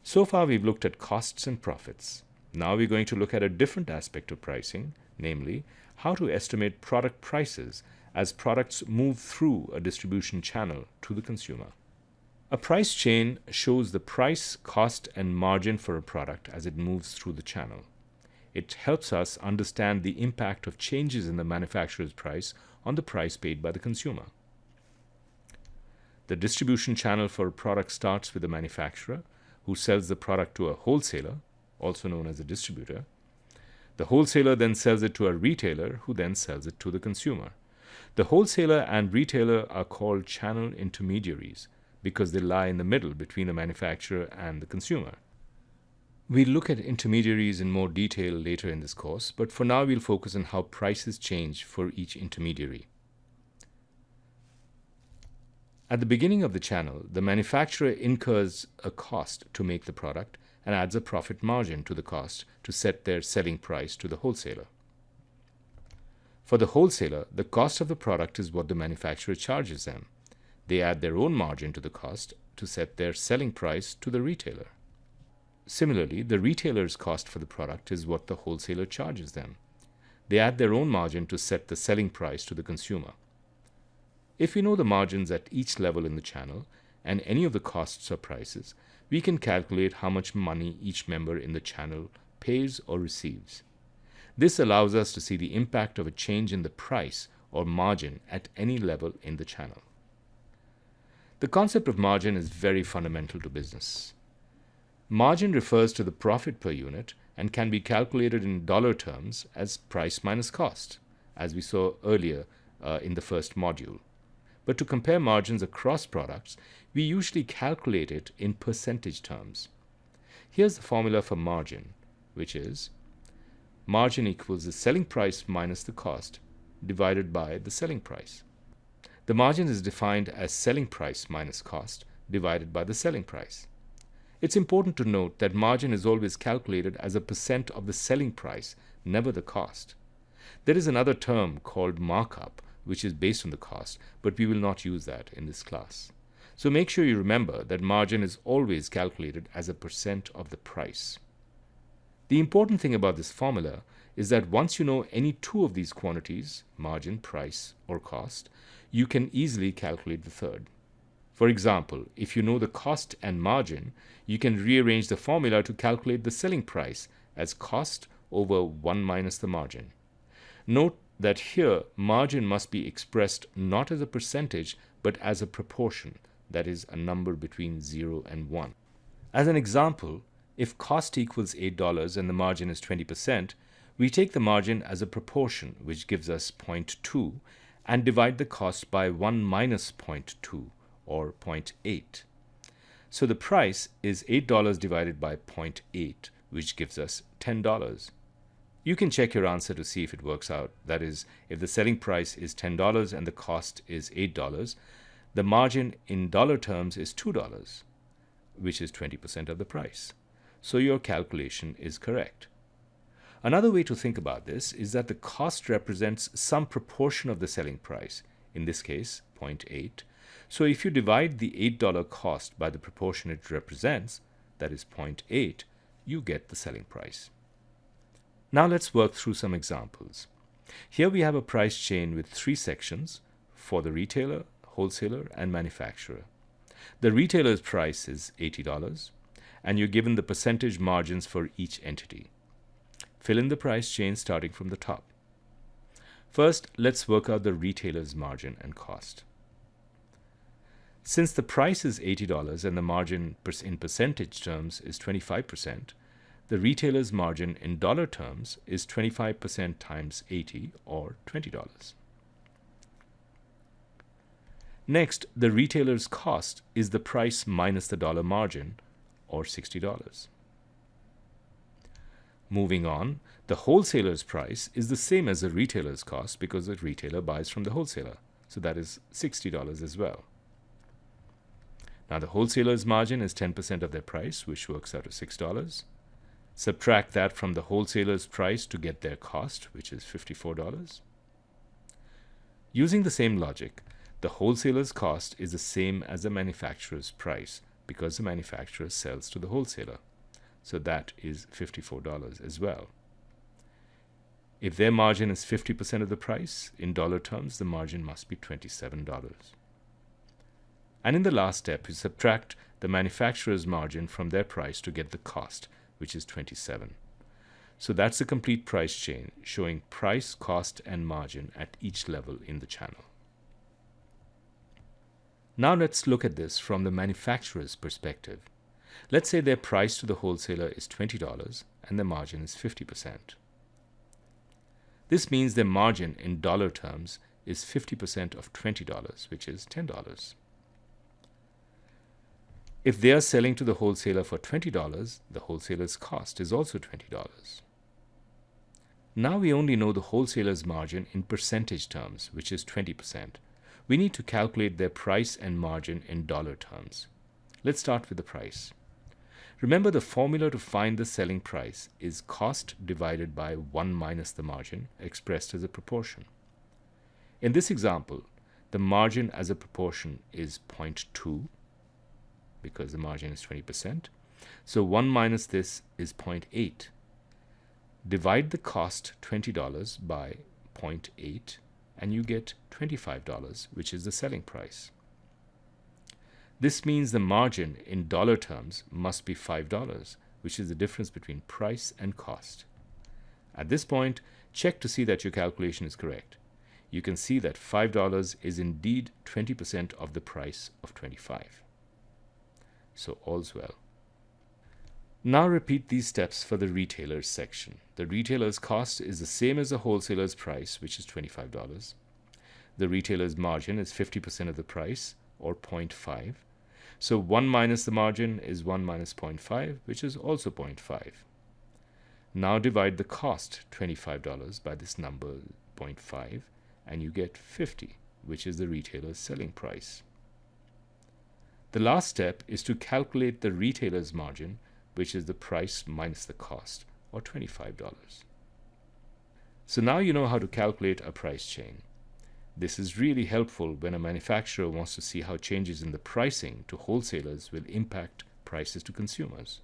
So far, we've looked at costs and profits. Now we're going to look at a different aspect of pricing, namely, how to estimate product prices as products move through a distribution channel to the consumer. A price chain shows the price, cost, and margin for a product as it moves through the channel. It helps us understand the impact of changes in the manufacturer's price on the price paid by the consumer. The distribution channel for a product starts with the manufacturer, who sells the product to a wholesaler, also known as a distributor. The wholesaler then sells it to a retailer, who then sells it to the consumer. The wholesaler and retailer are called channel intermediaries because they lie in the middle between the manufacturer and the consumer. We'll look at intermediaries in more detail later in this course, but for now we'll focus on how prices change for each intermediary. At the beginning of the channel, the manufacturer incurs a cost to make the product and adds a profit margin to the cost to set their selling price to the wholesaler. For the wholesaler, the cost of the product is what the manufacturer charges them. They add their own margin to the cost to set their selling price to the retailer. Similarly, the retailer's cost for the product is what the wholesaler charges them. They add their own margin to set the selling price to the consumer. If we know the margins at each level in the channel and any of the costs or prices, we can calculate how much money each member in the channel pays or receives. This allows us to see the impact of a change in the price or margin at any level in the channel. The concept of margin is very fundamental to business. Margin refers to the profit per unit and can be calculated in dollar terms as price minus cost, as we saw earlier in the first module. But to compare margins across products, we usually calculate it in percentage terms. Here's the formula for margin, which is margin equals the selling price minus the cost divided by the selling price. The margin is defined as selling price minus cost divided by the selling price. It's important to note that margin is always calculated as a percent of the selling price, never the cost. There is another term called markup, which is based on the cost, but we will not use that in this class. So make sure you remember that margin is always calculated as a percent of the price. The important thing about this formula is that once you know any two of these quantities, margin, price, or cost, you can easily calculate the third. For example, if you know the cost and margin, you can rearrange the formula to calculate the selling price as cost over 1 minus the margin. Note that here margin must be expressed not as a percentage but as a proportion, that is, a number between 0 and 1. As an example, if cost equals $8 and the margin is 20%, we take the margin as a proportion, which gives us 0.2, and divide the cost by 1 minus 0.2, or 0.8. So the price is $8 divided by 0.8, which gives us $10. You can check your answer to see if it works out. That is, if the selling price is $10 and the cost is $8, the margin in dollar terms is $2, which is 20% of the price. So your calculation is correct. Another way to think about this is that the cost represents some proportion of the selling price, in this case 0.8. So if you divide the $8 cost by the proportion it represents, that is 0.8, you get the selling price. Now let's work through some examples. Here we have a price chain with 3 sections for the retailer, wholesaler, and manufacturer. The retailer's price is $80, and you're given the percentage margins for each entity. Fill in the price chain starting from the top. First, let's work out the retailer's margin and cost. Since the price is $80 and the margin in percentage terms is 25%, the retailer's margin in dollar terms is 25% times 80, or $20. Next, the retailer's cost is the price minus the dollar margin, or $60. Moving on, the wholesaler's price is the same as the retailer's cost because the retailer buys from the wholesaler, so that is $60 as well. Now the wholesaler's margin is 10% of their price, which works out to $6. Subtract that from the wholesaler's price to get their cost, which is $54. Using the same logic, the wholesaler's cost is the same as the manufacturer's price, because the manufacturer sells to the wholesaler. So that is $54 as well. If their margin is 50% of the price, in dollar terms, the margin must be $27. And in the last step, you subtract the manufacturer's margin from their price to get the cost, which is $27. So that's the complete price chain, showing price, cost, and margin at each level in the channel. Now let's look at this from the manufacturer's perspective. Let's say their price to the wholesaler is $20 and their margin is 50%. This means their margin in dollar terms is 50% of $20, which is $10. If they are selling to the wholesaler for $20, the wholesaler's cost is also $20. Now we only know the wholesaler's margin in percentage terms, which is 20%. We need to calculate their price and margin in dollar terms. Let's start with the price. Remember, the formula to find the selling price is cost divided by 1 minus the margin, expressed as a proportion. In this example, the margin as a proportion is 0.2 because the margin is 20%. So 1 minus this is 0.8. Divide the cost $20 by 0.8 and you get $25, which is the selling price. This means the margin in dollar terms must be $5, which is the difference between price and cost. At this point, check to see that your calculation is correct. You can see that $5 is indeed 20% of the price of $25. So all's well. Now repeat these steps for the retailer's section. The retailer's cost is the same as the wholesaler's price, which is $25. The retailer's margin is 50% of the price, or 0.5. So 1 minus the margin is 1 minus 0.5, which is also 0.5. Now divide the cost, $25, by this number, 0.5, and you get 50, which is the retailer's selling price. The last step is to calculate the retailer's margin, which is the price minus the cost, or $25. So now you know how to calculate a price chain. This is really helpful when a manufacturer wants to see how changes in the pricing to wholesalers will impact prices to consumers.